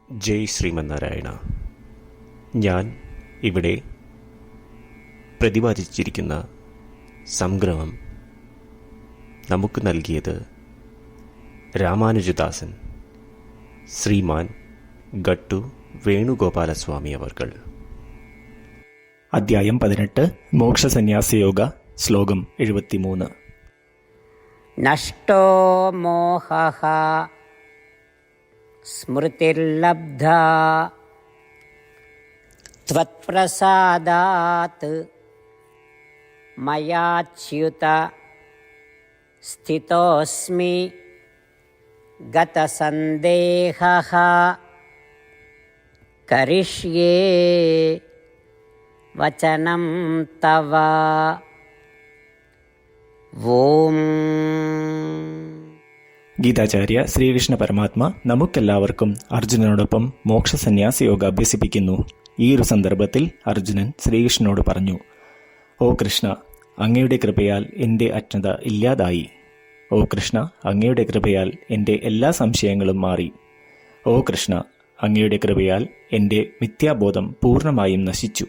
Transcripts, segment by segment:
ജയ് ശ്രീമന്നാരായണ. ഞാൻ ഇവിടെ പ്രതിപാദിച്ചിരിക്കുന്ന സംഗ്രഹം നമുക്ക് നൽകിയത് രാമാനുജദാസൻ ശ്രീമാൻ ഗട്ടു വേണുഗോപാലസ്വാമി അവർകൾ. അധ്യായം 18 മോക്ഷസന്യാസയോഗ. ശ്ലോകം 73. നഷ്ടോ മോഹഃ സ്മൃതിർലബ്ധാ ത്വത്പ്രസാദാത് മയാച്യുത സ്ഥിതോസ്മി ഗതസന്ദേഹഃ കരിഷ്യേ വചനം തവ. ഓം. ഗീതാചാര്യ ശ്രീകൃഷ്ണ പരമാത്മ നമുക്കെല്ലാവർക്കും അർജുനനോടൊപ്പം മോക്ഷസന്യാസയോഗ അഭ്യസിപ്പിക്കുന്നു. ഈ ഒരു സന്ദർഭത്തിൽ അർജുനൻ ശ്രീകൃഷ്ണനോട് പറഞ്ഞു: ഓ കൃഷ്ണ, അങ്ങയുടെ കൃപയാൽ എൻ്റെ അജ്ഞത ഇല്ലാതായി. ഓ കൃഷ്ണ, അങ്ങയുടെ കൃപയാൽ എൻ്റെ എല്ലാ സംശയങ്ങളും മാറി. ഓ കൃഷ്ണ, അങ്ങയുടെ കൃപയാൽ എൻ്റെ മിഥ്യാബോധം പൂർണ്ണമായും നശിച്ചു.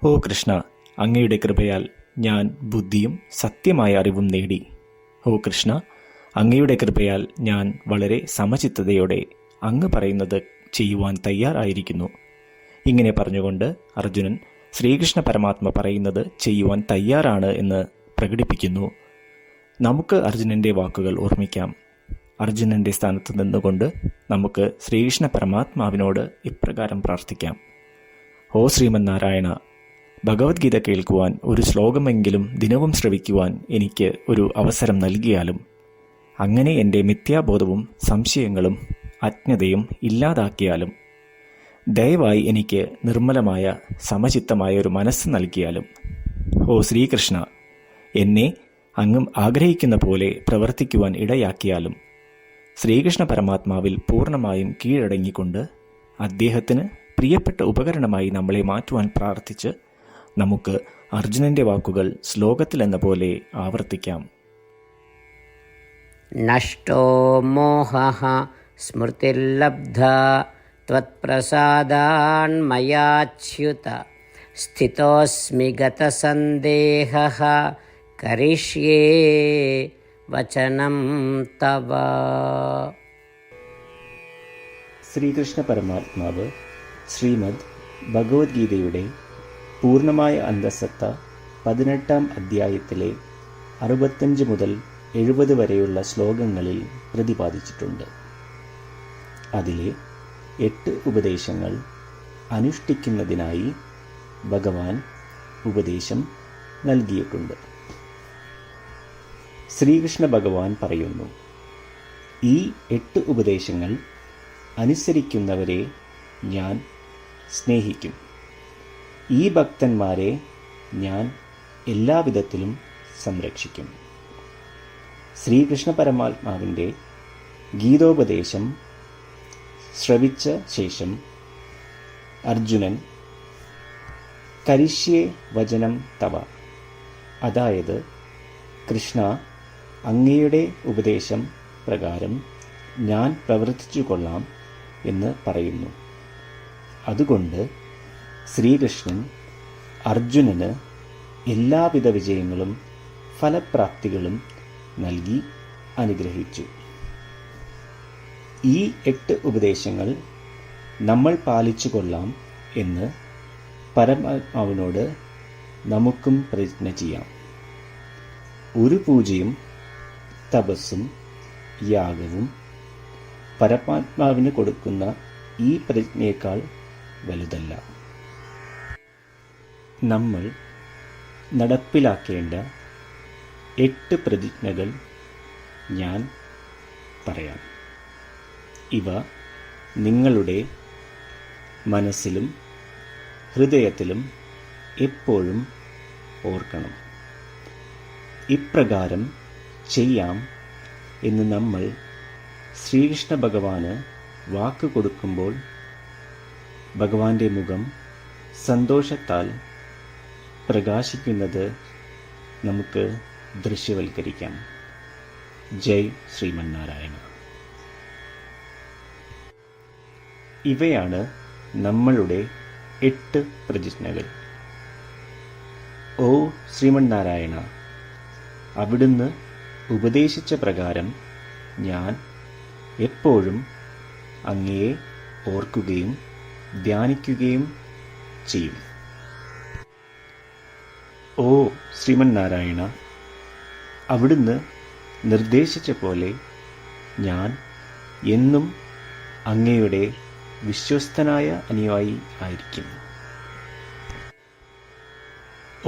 ഓ കൃഷ്ണ, അങ്ങയുടെ കൃപയാൽ ഞാൻ ബുദ്ധിയും സത്യമായ അറിവും നേടി. ഓ കൃഷ്ണ, അങ്ങയുടെ കൃപയാൽ ഞാൻ വളരെ സമചിത്തതയോടെ അങ്ങ് പറയുന്നത് ചെയ്യുവാൻ തയ്യാറായിരിക്കുന്നു. ഇങ്ങനെ പറഞ്ഞുകൊണ്ട് അർജുനൻ ശ്രീകൃഷ്ണ പരമാത്മ പറയുന്നത് ചെയ്യുവാൻ തയ്യാറാണ് എന്ന് പ്രകടിപ്പിക്കുന്നു. നമുക്ക് അർജുനൻ്റെ വാക്കുകൾ ഓർമ്മിക്കാം. അർജുനൻ്റെ സ്ഥാനത്ത് നിന്നുകൊണ്ട് നമുക്ക് ശ്രീകൃഷ്ണ പരമാത്മാവിനോട് ഇപ്രകാരം പ്രാർത്ഥിക്കാം: ഓ ശ്രീമന്നാരായണ, ഭഗവത്ഗീത കേൾക്കുവാൻ ഒരു ശ്ലോകമെങ്കിലും ദിനവും ശ്രവിക്കുവാൻ എനിക്ക് ഒരു അവസരം നൽകിയാലും, അങ്ങനെ എൻ്റെ മിഥ്യാബോധവും സംശയങ്ങളും അജ്ഞതയും ഇല്ലാതാക്കിയാലും, ദയവായി എനിക്ക് നിർമ്മലമായ സമചിത്തമായ ഒരു മനസ്സ് നൽകിയാലും, ഓ ശ്രീകൃഷ്ണ, എന്നെ അങ്ങ് ആഗ്രഹിക്കുന്ന പോലെ പ്രവർത്തിക്കുവാൻ ഇടയാക്കിയാലും, ശ്രീകൃഷ്ണ പരമാത്മാവിൽ പൂർണ്ണമായും കീഴടങ്ങിക്കൊണ്ട് അദ്ദേഹത്തിന് പ്രിയപ്പെട്ട ഉപകരണമായി നമ്മളെ മാറ്റുവാൻ പ്രാർത്ഥിച്ച് നമുക്ക് അർജുനൻ്റെ വാക്കുകൾ ശ്ലോകത്തിലെന്ന പോലെ ആവർത്തിക്കാം. നഷ്ടോ മോഹഃ സ്മൃതിർലബ്ധാ ത്വത്പ്രസാദാൻ മയാച്യുത സ്ഥിതോസ്മി ഗതസന്ദേഹഃ കരിഷ്യേ വചനം തവ. ശ്രീകൃഷ്ണ പരമാത്മാവ് ശ്രീമദ് ഭഗവത്ഗീതയുടെ പൂർണ്ണമായ അന്തസത്ത 18-ാം അധ്യായത്തിലെ 65 മുതൽ 70 വരെയുള്ള ശ്ലോകങ്ങളിൽ പ്രതിപാദിച്ചിട്ടുണ്ട്. അതിലെ 8 ഉപദേശങ്ങൾ അനുഷ്ഠിക്കുന്നതിനായി ഭഗവാൻ ഉപദേശം നൽകിയിട്ടുണ്ട്. ശ്രീകൃഷ്ണ ഭഗവാൻ പറയുന്നു: ഈ 8 ഉപദേശങ്ങൾ അനുസരിക്കുന്നവരെ ഞാൻ സ്നേഹിക്കും. ഈ ഭക്തന്മാരെ ഞാൻ എല്ലാവിധത്തിലും സംരക്ഷിക്കും. ശ്രീകൃഷ്ണ പരമാത്മാവിൻ്റെ ഗീതോപദേശം ശ്രവിച്ച ശേഷം അർജുനൻ കരിഷ്യേ വചനം തവ, അതായത് കൃഷ്ണ, അങ്ങയുടെ ഉപദേശം പ്രകാരം ഞാൻ പ്രവർത്തിച്ചു കൊള്ളാം എന്ന് പറയുന്നു. അതുകൊണ്ട് ശ്രീകൃഷ്ണൻ അർജുനന് എല്ലാവിധ വിജയങ്ങളും ഫലപ്രാപ്തികളും നൽകി അനുഗ്രഹിച്ചു. ഈ 8 ഉപദേശങ്ങൾ നമ്മൾ പാലിച്ചു കൊള്ളാം എന്ന് പരമാത്മാവിനോട് നമുക്കും പ്രതിജ്ഞ ചെയ്യാം. ഒരു പൂജയും തപസ്സും യാഗവും പരമാത്മാവിന് കൊടുക്കുന്ന ഈ പ്രതിജ്ഞയേക്കാൾ വലുതല്ല. നമ്മൾ നടപ്പിലാക്കേണ്ട 8 പ്രതിജ്ഞകൾ ഞാൻ പറയാം. ഇവ നിങ്ങളുടെ മനസ്സിലും ഹൃദയത്തിലും എപ്പോഴും ഓർക്കണം. ഇപ്രകാരം ചെയ്യാം എന്ന് നമ്മൾ ശ്രീകൃഷ്ണ ഭഗവാന് വാക്ക് കൊടുക്കുമ്പോൾ ഭഗവാന്റെ മുഖം സന്തോഷത്താൽ പ്രകാശിക്കുന്നത് നമുക്ക് ദൃശ്യവൽക്കരിക്കാം. ജയ് ശ്രീമന്നാരായണ. ഇവയാണ് നമ്മളുടെ 8 പ്രതിജ്ഞകൾ. ഓ ശ്രീമന്നാരായണ, അവിടുന്ന് ഉപദേശിച്ച പ്രകാരം ഞാൻ എപ്പോഴും അങ്ങയെ ഓർക്കുകയും ധ്യാനിക്കുകയും ചെയ്യും. ഓ ശ്രീമന്നാരായണ, അവിടുന്ന് നിർദ്ദേശിച്ച പോലെ ഞാൻ എന്നും അങ്ങയുടെ വിശ്വസ്തനായ അനുയായി ആയിരിക്കും.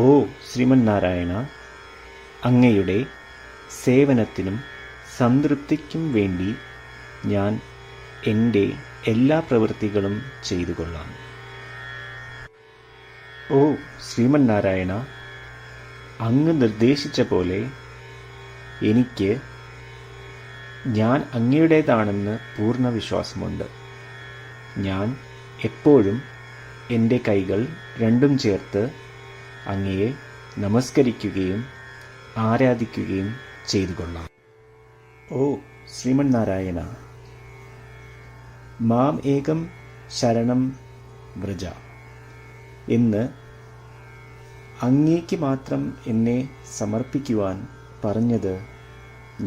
ഓ ശ്രീമന്നാരായണ, അങ്ങയുടെ സേവനത്തിനും സംതൃപ്തിക്കും വേണ്ടി ഞാൻ എൻ്റെ എല്ലാ പ്രവൃത്തികളും ചെയ്തു കൊള്ളാം. ഓ ശ്രീമന്നാരായണ, അങ്ങ് നിർദ്ദേശിച്ച പോലെ എനിക്ക് ഞാൻ അങ്ങയുടേതാണെന്ന് പൂർണ്ണ വിശ്വാസമുണ്ട്. ഞാൻ എപ്പോഴും എൻ്റെ കൈകൾ രണ്ടും ചേർത്ത് അങ്ങയെ നമസ്കരിക്കുകയും ആരാധിക്കുകയും ചെയ്തു കൊള്ളാം. ഓ ശ്രീമന്നാരായണ, മാം ഏകം ശരണം വ്രജ എന്ന് അങ്ങേക്ക് മാത്രം എന്നെ സമർപ്പിക്കുവാൻ പറഞ്ഞത്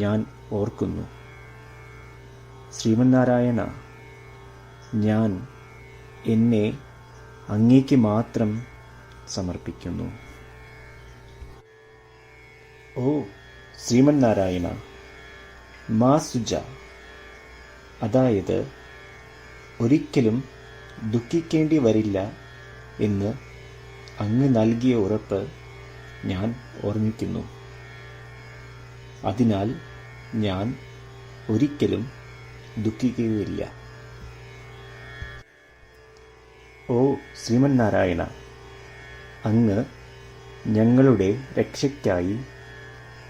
ഞാൻ ഓർക്കുന്നു. ശ്രീമന്നാരായണ, ഞാൻ എന്നെ അങ്ങേക്ക് മാത്രം സമർപ്പിക്കുന്നു. ഓ ശ്രീമന്നാരായണ, മാ സുജ, അതായത് ഒരിക്കലും ദുഃഖിക്കേണ്ടി വരില്ല എന്ന് അങ്ങ് നൽകിയ ഉറപ്പ് ഞാൻ ഓർമ്മിക്കുന്നു. അതിനാൽ ഞാൻ ഒരിക്കലും ദുഃഖിക്കുകയില്ല. ഓ ശ്രീമന്നാരായണ, അങ്ങ് ഞങ്ങളുടെ രക്ഷയ്ക്കായി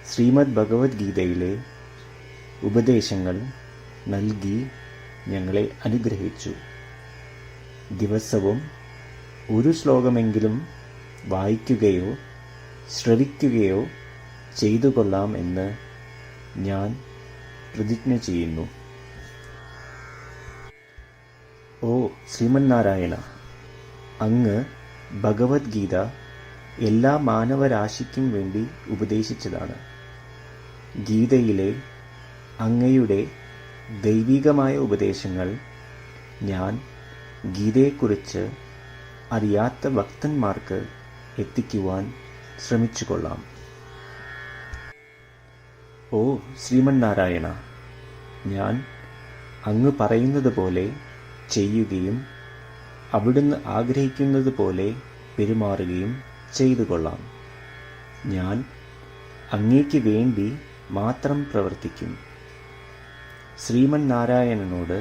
ശ്രീമദ് ഭഗവത്ഗീതയിലെ ഉപദേശങ്ങൾ നൽകി ഞങ്ങളെ അനുഗ്രഹിച്ചു. ദിവസവും ഒരു ശ്ലോകമെങ്കിലും വായിക്കുകയോ ശ്രവിക്കുകയോ ചെയ്തു കൊള്ളാം എന്ന് ഞാൻ പ്രതിജ്ഞ ചെയ്യുന്നു. ഓ ശ്രീമന്നാരായണ, അങ്ങ് ഭഗവത്ഗീത എല്ലാ മാനവരാശിക്കും വേണ്ടി ഉപദേശിച്ചതാണ്. ഗീതയിലെ അങ്ങയുടെ ദൈവികമായ ഉപദേശങ്ങൾ ഞാൻ ഗീതയെക്കുറിച്ച് അറിയാത്ത ഭക്തന്മാർക്ക് എത്തിക്കുവാൻ ശ്രമിച്ചുകൊള്ളാം. ഓ ശ്രീമന്നാരായണ, ഞാൻ അങ്ങ് പറയുന്നത് പോലെ ചെയ്യുകയും അവിടുന്ന് ആഗ്രഹിക്കുന്നത് പോലെ പെരുമാറുകയും ചെയ്തു കൊള്ളാം. ഞാൻ അങ്ങേക്ക് വേണ്ടി മാത്രം പ്രവർത്തിക്കും. ശ്രീമന്നാരായണനോട്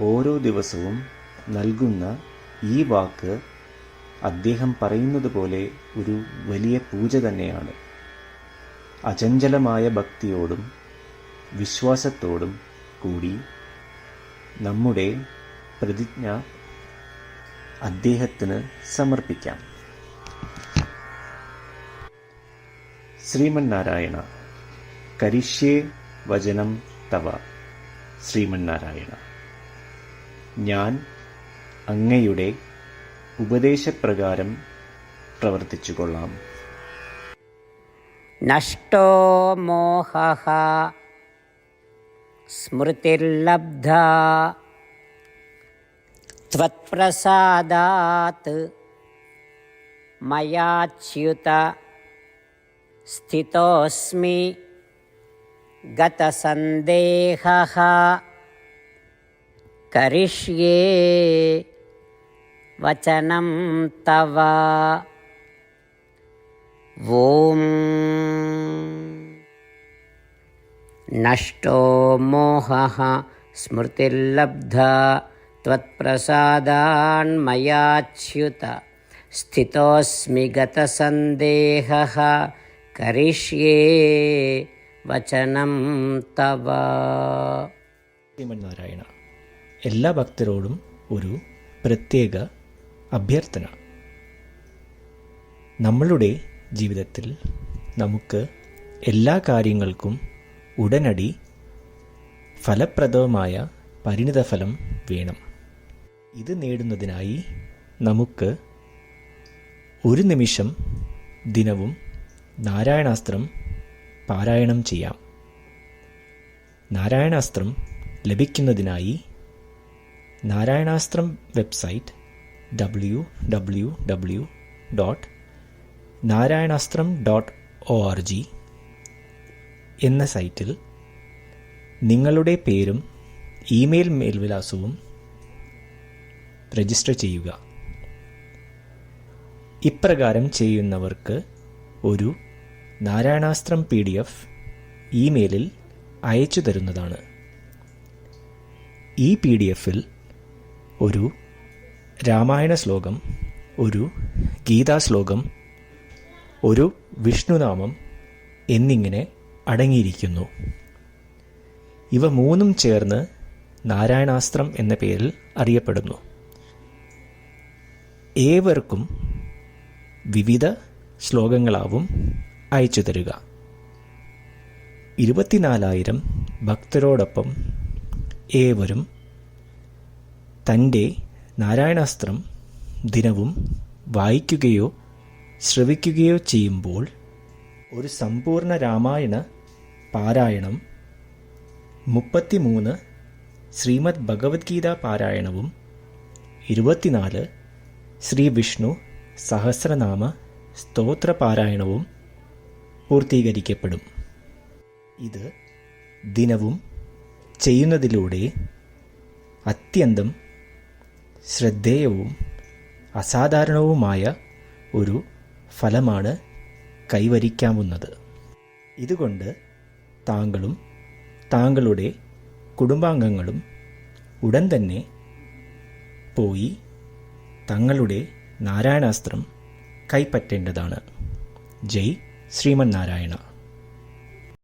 ഓരോ ദിവസവും നൽകുന്ന ഈ വാക്ക് അദ്ദേഹം പറയുന്നത് പോലെ ഒരു വലിയ പൂജ തന്നെയാണ്. അചഞ്ചലമായ ഭക്തിയോടും വിശ്വാസത്തോടും കൂടി നമ്മുടെ പ്രതിജ്ഞ അദ്ദേഹത്തിന് സമർപ്പിക്കാം. ശ്രീമന്നാരായണ, കരിഷ്യേ വചനം തവ. ശ്രീമന്നാരായണ, ഞാൻ അങ്ങയുടെ ഉപദേശപ്രകാരം പ്രവർത്തിച്ചുകൊള്ളാം. നഷ്ടോ മോഹഃ സ്മൃതിർലബ്ധാ ത്വത്പ്രസാദാത് മയാച്യുത സ്ഥിതോസ്മി ഗതസന്ദേഹഃ കരിഷ്യേ വചനം തവ. ഓം നഷ്ടോ മോഹഃ സ്മൃതിർലബ്ധാ ത്വത്പ്രസാദാന്മയാച്യുത സ്ഥിതോസ്മി ഗതസന്ദേഹഃ കരിഷ്യേ വചനം തവ. ശ്രീമന്നാരായണ, എല്ലാ ഭക്തരോടും ഒരു പ്രത്യേക അഭ്യർത്ഥന. നമ്മളുടെ ജീവിതത്തിൽ നമുക്ക് എല്ലാ കാര്യങ്ങൾക്കും ഉടനടി ഫലപ്രദമായ പരിണിതഫലം വേണം. ഇത് നേടുന്നതിനായി നമുക്ക് ഒരു നിമിഷം ദിനവും നാരായണാസ്ത്രം പാരായണം ചെയ്യാം. നാരായണാസ്ത്രം ലഭിക്കുന്നതിനായി നാരായണാസ്ത്രം വെബ്സൈറ്റ് www.narayanastram.org എന്ന സൈറ്റിൽ നിങ്ങളുടെ പേരും ഇമെയിൽ മേൽവിലാസവും രജിസ്റ്റർ ചെയ്യുക. ഇപ്രകാരം ചെയ്യുന്നവർക്ക് ഒരു നാരായണാസ്ത്രം PDF ഇമെയിലിൽ അയച്ചു തരുന്നതാണ്. ഈ PDF-ൽ ഒരു രാമായണ ശ്ലോകം, ഒരു ഗീതാശ്ലോകം, ഒരു വിഷ്ണുനാമം എന്നിങ്ങനെ അടങ്ങിയിരിക്കുന്നു. ഇവ മൂന്നും ചേർന്ന് നാരായണാസ്ത്രം എന്ന പേരിൽ അറിയപ്പെടുന്നു. ഏവർക്കും വിവിധ ശ്ലോകങ്ങളാവും അയച്ചു തരിക. 24,000 ഭക്തരോടൊപ്പം ഏവരും തൻ്റെ നാരായണാസ്ത്രം ദിനവും വായിക്കുകയോ ശ്രവിക്കുകയോ ചെയ്യുമ്പോൾ ഒരു സമ്പൂർണ്ണ രാമായണ പാരായണം, 33 ശ്രീമദ് ഭഗവത്ഗീത പാരായണവും 24 ശ്രീ വിഷ്ണു സഹസ്രനാമ സ്തോത്ര പാരായണവും പൂർത്തീകരിക്കപ്പെടും. ഇത് ദിനവും ചെയ്യുന്നതിലൂടെ അത്യന്തം ശ്രദ്ധേയവും അസാധാരണവുമായ ഒരു ഫലമാണ് കൈവരിക്കാവുന്നത്. ഇതുകൊണ്ട് താങ്കളും താങ്കളുടെ കുടുംബാംഗങ്ങളും ഉടൻ തന്നെ പോയി തങ്ങളുടെ നാരായണാസ്ത്രം കൈപ്പറ്റേണ്ടതാണ്. ജയ് ശ്രീമന്നാരായണ.